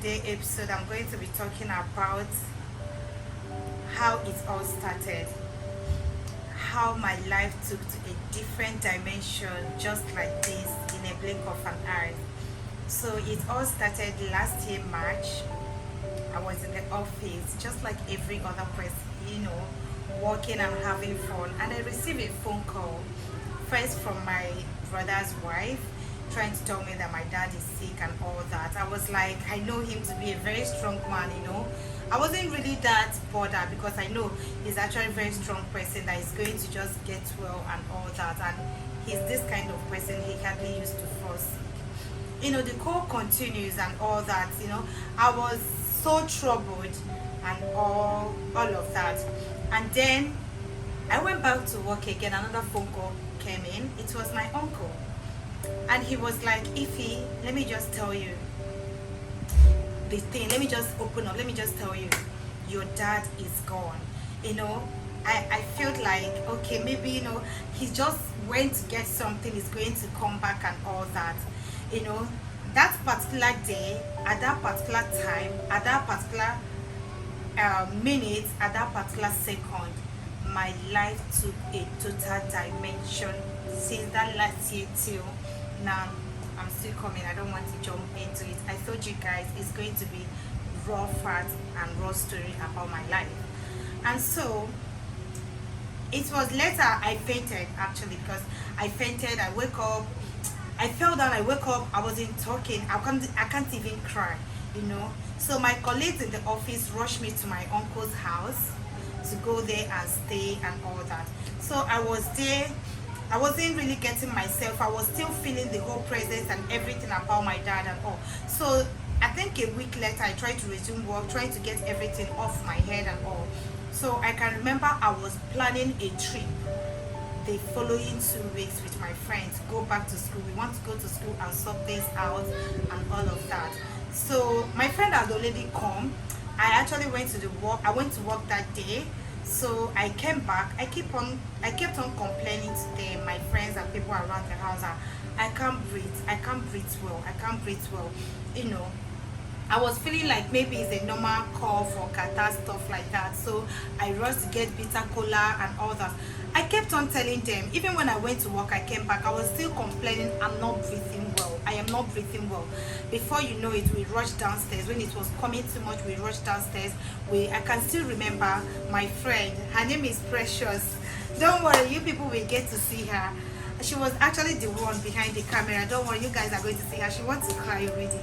today episode, I'm going to be talking about how it all started, how my life took to a different dimension just like this in a blink of an eye. So it all started last year, March. I was in the office just like every other person, working and having fun. And I received a phone call, first from my brother's wife, trying to tell me that my dad is sick and all that. I was like, I know him to be a very strong man. I wasn't really that bothered because I know he's actually a very strong person that is going to just get well and all that. And he's this kind of person, he hardly used to fall sick. The call continues and all that. I was so troubled and all of that. And then I went back to work again. Another phone call came in. It was my uncle. And he was like, Iphy, let me just tell you the thing. Let me just open up. Let me just tell you, your dad is gone. I felt like, okay, maybe, he just went to get something, he's going to come back and all that. That particular day, at that particular time, at that particular minute, at that particular second, my life took a total dimension. Since that last year till now, I'm still coming. I don't want to jump into it. I told you guys it's going to be raw facts and raw story about my life. And so it was later I fainted, actually, because I fainted. I wake up, I fell down, I wake up, I wasn't talking, I can't even cry. So my colleagues in the office rushed me to my uncle's house to go there and stay and all that. So I was there. I wasn't really getting myself. I was still feeling the whole presence and everything about my dad and all. So I think a week later I tried to resume work, trying to get everything off my head and all. So I can remember I was planning a trip the following 2 weeks with my friends, go back to school. We want to go to school and sort things out and all of that. So my friend had already come. I actually went to work that day. So I came back. I kept on complaining to them, my friends and people around the house, that I can't breathe well. I was feeling like maybe it's a normal cough or catarrh, stuff like that. So I rushed to get bitter cola and all that. I kept on telling them, even when I went to work, I came back, I was still complaining, I'm not breathing well. I am not breathing well. Before you know it, we rushed downstairs. When it was coming too much, we rushed downstairs. I can still remember my friend. Her name is Precious. Don't worry, you people will get to see her. She was actually the one behind the camera. Don't worry, you guys are going to see her. She wants to cry already.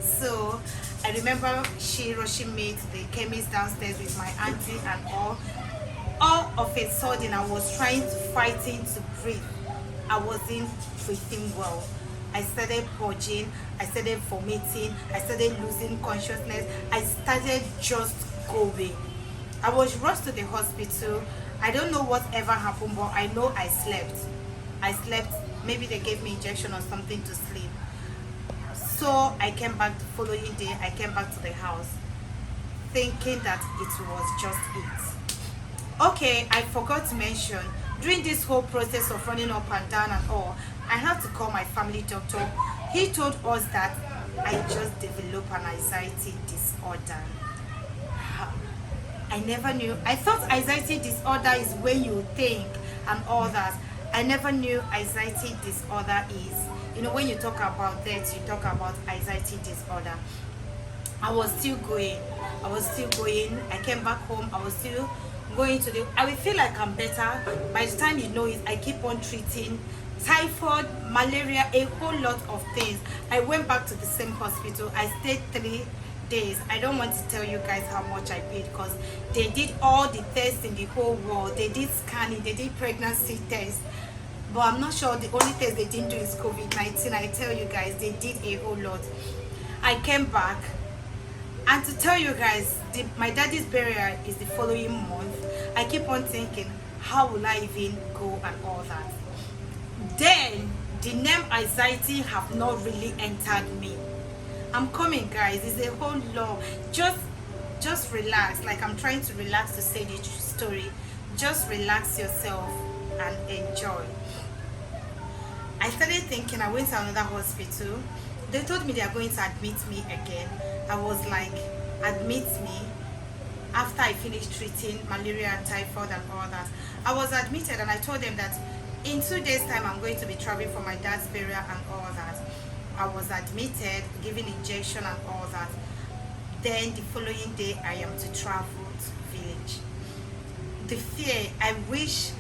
So I remember she rushing me to the chemist downstairs with my auntie and all. All of a sudden, I was trying to fighting to breathe. I wasn't breathing well. I started purging, I started vomiting, I started losing consciousness. I started just going. I was rushed to the hospital. I don't know whatever happened, but I know I slept. Maybe they gave me injection or something to sleep. So I came back the following day. I came back to the house thinking that it was just it. Okay, I forgot to mention, during this whole process of running up and down and all, I had to call my family doctor. He told us that I just developed an anxiety disorder. I never knew. I thought anxiety disorder is when you think and all that. I never knew anxiety disorder is. When you talk about that, you talk about anxiety disorder. I was still going. I came back home. I was still going to I will feel like I'm better. By the time you know it, I keep on treating typhoid, malaria, a whole lot of things. I went back to the same hospital. I stayed 3 days. I don't want to tell you guys how much I paid because they did all the tests in the whole world. They did scanning, they did pregnancy tests. But I'm not sure the only test they didn't do is COVID-19. I tell you guys, they did a whole lot. I came back. And to tell you guys, my daddy's burial is the following month. I keep on thinking, how will I even go and all that? Then, the name anxiety have not really entered me. I'm coming, guys. It's a whole lot. Just relax. Like I'm trying to relax to say the story. Just relax yourself and enjoy. I started thinking, I went to another hospital. They told me they are going to admit me again. I was like, admit me. After I finished treating malaria and typhoid and all that, I was admitted, and I told them that in 2 days time I'm going to be traveling for my dad's burial and all that. I was admitted, given injection and all that. Then the following day I am to travel to village. The fear, I wish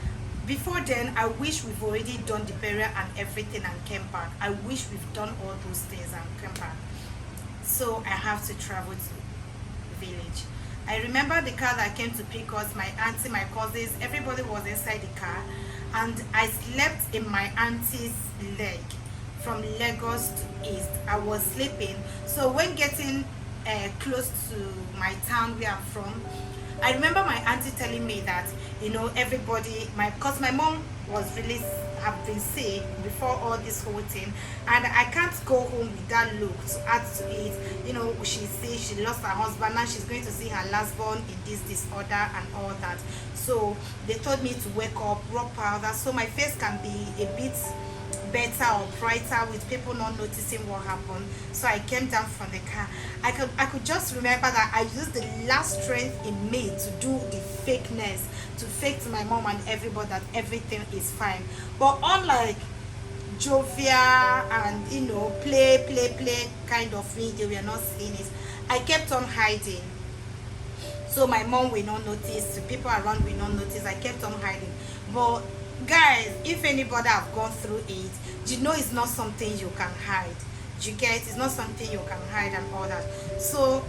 before then, I wish we've already done the burial and everything and came back. I wish we've done all those things and came back. So I have to travel to village. I remember the car that came to pick us, my auntie, my cousins, everybody was inside the car, and I slept in my auntie's leg from Lagos to East. I was sleeping. So when getting close to my town where I'm from, I remember my auntie telling me that, you know, everybody, because my mom was really, have been sick before all this whole thing, and I can't go home with that look to add to it. You know, she's sick, she lost her husband, now she's going to see her last born in this disorder and all that. So they told me to wake up, rub powder, so my face can be a bit better or brighter with people not noticing what happened. So I came down from the car. I could just remember that I used the last strength in me to do the fakeness, to fake to my mom and everybody that everything is fine. But unlike jovial and, you know, play kind of thing, they were not seeing it. I kept on hiding, so my mom will not notice, the people around will not notice. I kept on hiding. But guys, if anybody have gone through it, you know it's not something you can hide. You get, it's not something you can hide and all that. So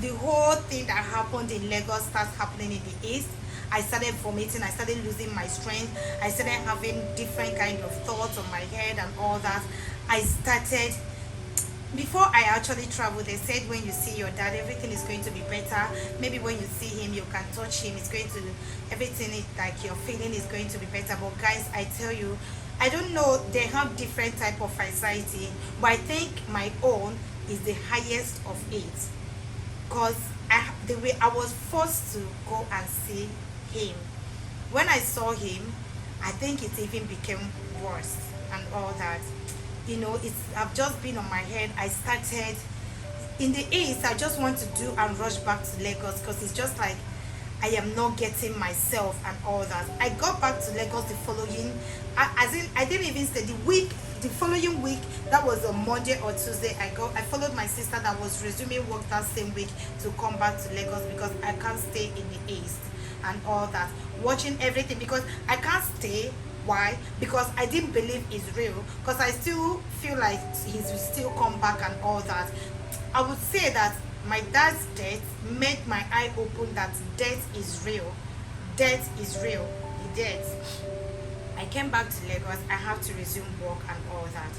the whole thing that happened in Lagos starts happening in the East. I started vomiting, I started losing my strength, I started having different kind of thoughts on my head and all that. I started, before I actually traveled, they said when you see your dad, everything is going to be better. Maybe when you see him, you can touch him, it's going to, everything is like your feeling is going to be better. But guys, I tell you, I don't know, they have different type of anxiety, but I think my own is the highest of it, because the way I was forced to go and see him. When I saw him, I think it even became worse and all that. You know, I've just been on my head. I started in the East, I just want to do and rush back to Lagos, because it's just like I am not getting myself and all that. I got back to Lagos the following, I didn't even stay the following week. That was on Monday or Tuesday. I followed my sister that was resuming work that same week to come back to Lagos, because I can't stay in the East and all that, watching everything, because I can't stay. Why? Because I didn't believe it's real, because I still feel like he will still come back and all that. I would say that my dad's death made my eye open that death is real. Death is real. The death. I came back to Lagos. I have to resume work and all that.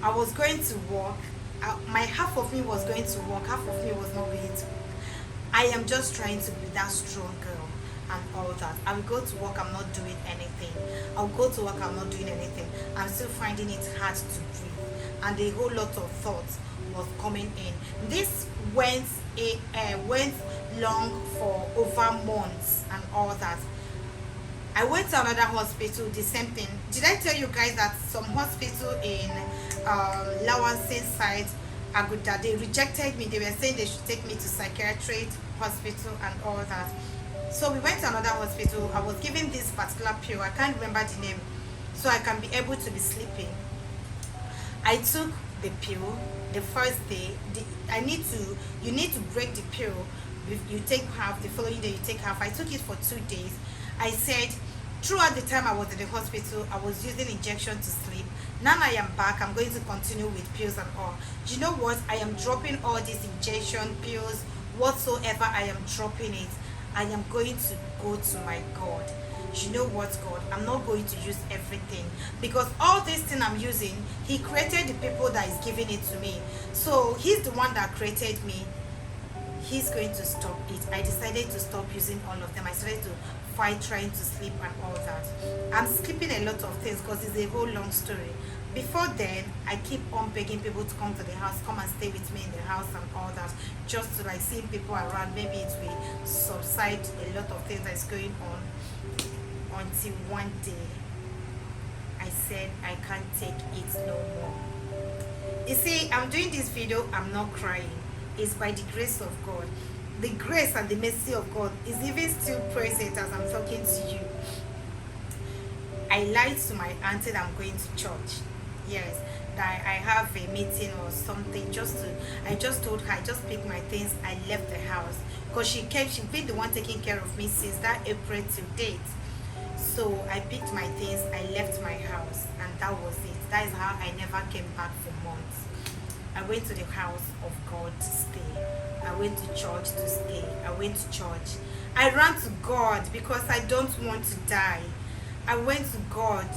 I was going to work. My half of me was going to work, half of me was not going to work. I am just trying to be that strong girl and all that. I will go to work, I'm not doing anything. I'll go to work, I'm not doing anything. I'm still finding it hard to breathe, and a whole lot of thoughts was coming in. This went long for over months and all that. I went to another hospital, the same thing. Did I tell you guys that some hospital in Lawansin side, Aguda, they rejected me? They were saying they should take me to psychiatric hospital and all that. So we went to another hospital. I was given this particular pill, I can't remember the name, so I can be able to be sleeping. I took the pill the first day. You need to break the pill. You take half, the following day you take half. I took it for 2 days. I said throughout the time I was in the hospital, I was using injection to sleep. Now I am back, I'm going to continue with pills and all. Do you know what? I am dropping all these injection pills, whatsoever. I am dropping it. I am going to go to my God. You know what, God? I'm not going to use everything, because all this thing I'm using, he created the people that is giving it to me. So he's the one that created me. He's going to stop it. I decided to stop using all of them. I started to fight trying to sleep and all that. I'm skipping a lot of things because it's a whole long story. Before then, I keep on begging people to come to the house, come and stay with me in the house and all that, just to like seeing people around. Maybe it will subside a lot of things that's going on. Until one day, I said I can't take it no more. You see, I'm doing this video, I'm not crying. is by the grace of God. The grace and the mercy of God is even still present as I'm talking to you. I lied to my auntie that I'm going to church. Yes, that I have a meeting or something. I just told her, I just picked my things, I left the house. Because she's been the one taking care of me since that April till date. So I picked my things, I left my house, and that was it. That is how I never came back for months. I went to the house of God to stay. I went to church to stay. I went to church. I ran to God because I don't want to die. I went to God,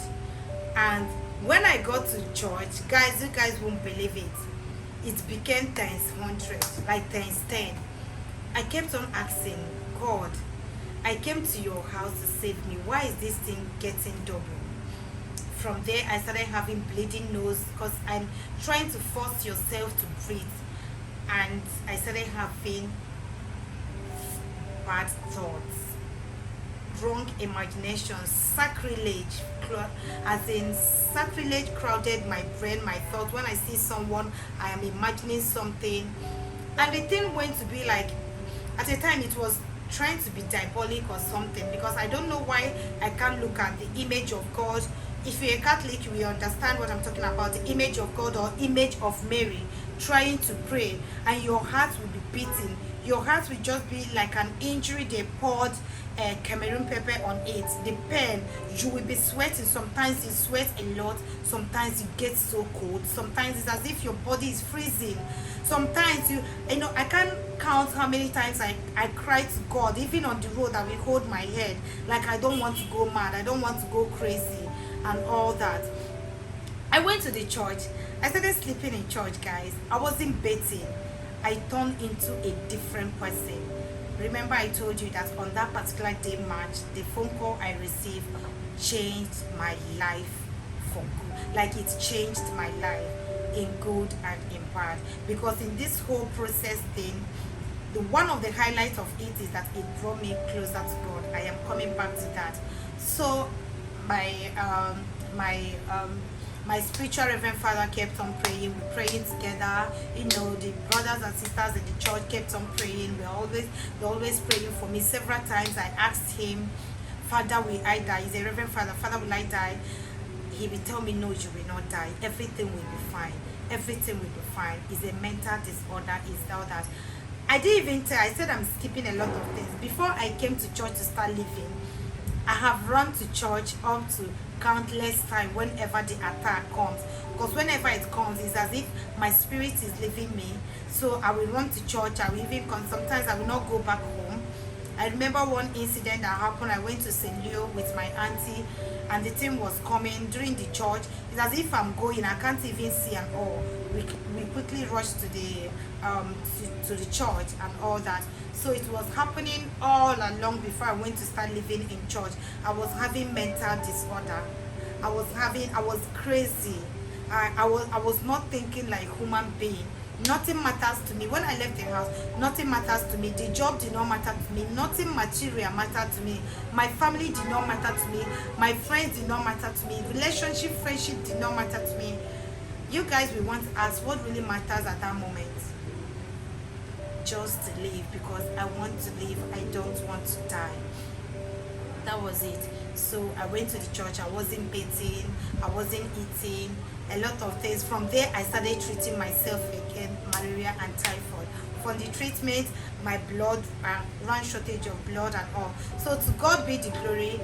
and when I got to church, guys, you guys won't believe it. It became times 100, like times 10. I kept on asking God, I came to your house to save me. Why is this thing getting double? From there, I started having bleeding nose because I'm trying to force yourself to breathe. And I started having bad thoughts, wrong imagination, sacrilege, as in sacrilege crowded my brain, my thoughts. When I see someone, I am imagining something. And the thing went to be like, at a time it was trying to be diabolic or something, because I don't know why I can't look at the image of God. If you're a Catholic, you will understand what I'm talking about, the image of God or image of Mary, trying to pray, and your heart will be beating. Your heart will just be like an injury they poured Cameroon pepper on it. The pain, you will be sweating. Sometimes you sweat a lot, sometimes you get so cold, sometimes it's as if your body is freezing. Sometimes you know, I can't count how many times I cried to God, even on the road. I will hold my head like I don't want to go mad, I don't want to go crazy and all that. I went to the church. I started sleeping in church, guys. I wasn't bathing. I turned into a different person. Remember I told you that on that particular day, March, the phone call I received changed my life for good. Like, it changed my life in good and in bad. Because in this whole process thing, one of the highlights of it is that it brought me closer to God. I am coming back to that. So my spiritual reverend father kept on praying. We're praying together. You know, the brothers and sisters in the church kept on praying. They're always praying for me. Several times I asked him, Father, will I die? He's a reverend father. Father, will I die? He will tell me, no, you will not die. Everything will be fine. Everything will be fine. It's a mental disorder. It's all that. I didn't even tell. I said I'm skipping a lot of things. Before I came to church to start living, I have run to church up to countless times whenever the attack comes. Because whenever it comes, it's as if my spirit is leaving me. So I will run to church. I will even come. Sometimes I will not go back home. I remember one incident that happened. I went to St. Leo with my auntie, and the team was coming during the church. It's as if I'm going, I can't even see at all. We quickly rushed to the church and all that. So it was happening all along before I went to start living in church. I was having mental disorder. I was crazy. I was not thinking like human being. Nothing matters to me. When I left the house, nothing matters to me. The job did not matter to me. Nothing material mattered to me. My family did not matter to me. My friends did not matter to me. Relationship, friendship did not matter to me. You guys will want to ask, what really matters at that moment? Just to live, because I want to live. I don't want to die. That was it. So I went to the church. I wasn't bathing, I wasn't eating, a lot of things. From there I started treating myself again, malaria and typhoid. From the treatment, my blood ran shortage of blood and all. So to God be the glory.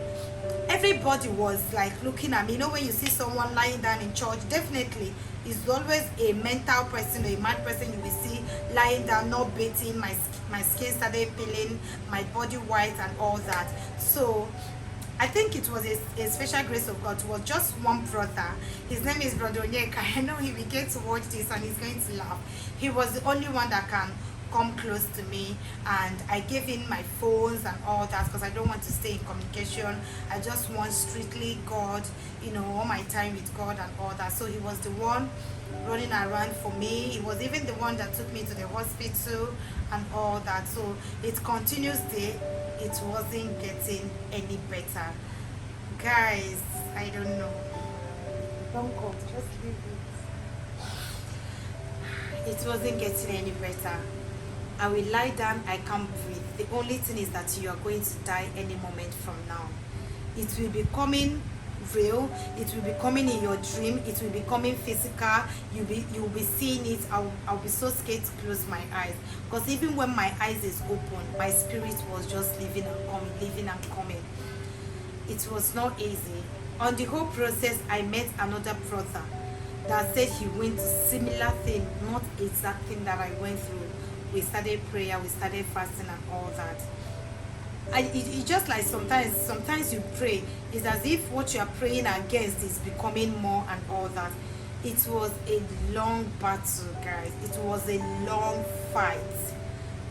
Everybody was like looking at me. You know, when you see someone lying down in church, definitely it's always a mental person or a mad person you will see lying down, not bathing. My skin started peeling, my body white and all that. So I think it was a special grace of God. It was just one brother. His name is Brother Onyeka. I know he will get to watch this and he's going to laugh. He was the only one that can come close to me, and I gave him my phones and all that because I don't want to stay in communication. I just want strictly God, you know, all my time with God and all that. So he was the one running around for me. He was even the one that took me to the hospital and all that. So it continues there. It wasn't getting any better, guys. I don't know, don't go, just leave it. It wasn't getting any better. I will lie down, I can't breathe. The only thing is that you are going to die any moment from now. It will be coming real, it will be coming in your dream, it will be coming physical, you'll be seeing it. I'll be so scared to close my eyes, because even when my eyes is open, my spirit was just living and coming. It was not easy. On the whole process, I met another brother that said he went to similar thing, not exact thing that I went through. We started prayer, we started fasting and all that. It just like sometimes you pray, it's as if what you are praying against is becoming more and all that. It was a long battle, guys. It was a long fight.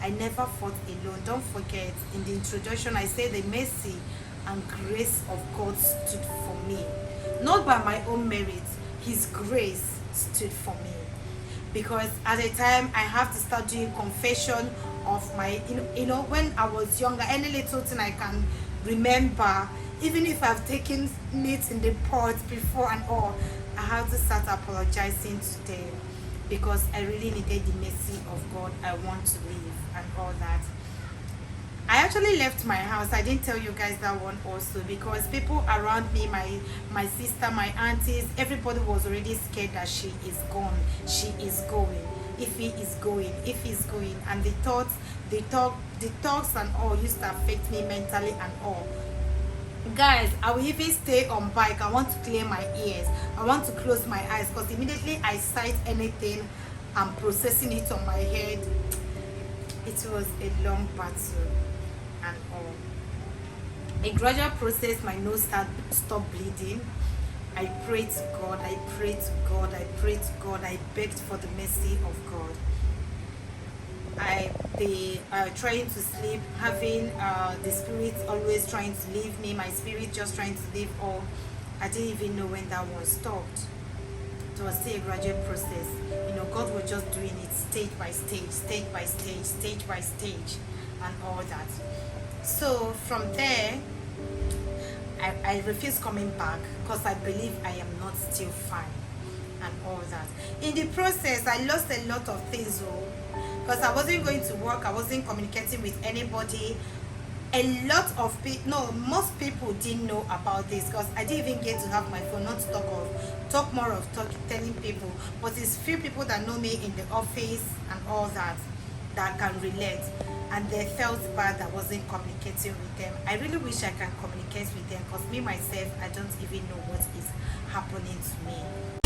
I never fought alone. Don't forget, in the introduction I said the mercy and grace of God stood for me, not by my own merit. His grace stood for me, because at the time I have to start doing confession of my, when I was younger, any little thing I can remember, even if I've taken meat in the pot before and all, I have to start apologizing to them, because I really needed the mercy of God. I want to live and all that. I actually left my house. I didn't tell you guys that one also, because people around me, my sister, my aunties, everybody was already scared that she is gone, she is going, Iphy is going, Iphy is going. And the talks and all used to affect me mentally and all. Guys, I will even stay on bike. I want to clear my ears, I want to close my eyes, because immediately I sight anything, I'm processing it on my head. It was a long battle and all. A gradual process, my nose stopped bleeding. I prayed to God, I prayed to God, I prayed to God, I begged for the mercy of God. Trying to sleep, having the spirit always trying to leave me, my spirit just trying to leave all. I didn't even know when that one stopped. It was still a gradual process. God was just doing it stage by stage, stage by stage, stage by stage, and all that. So from there, I refused coming back, because I believe I am not still fine and all that. In the process, I lost a lot of things, because I wasn't going to work, I wasn't communicating with anybody. A lot of people, no, most people didn't know about this, because I didn't even get to have my phone, not to talk more of telling people. But it's few people that know me in the office and all that can relate, and they felt bad that I wasn't communicating with them. I really wish I can communicate with them, because me myself, I don't even know what is happening to me.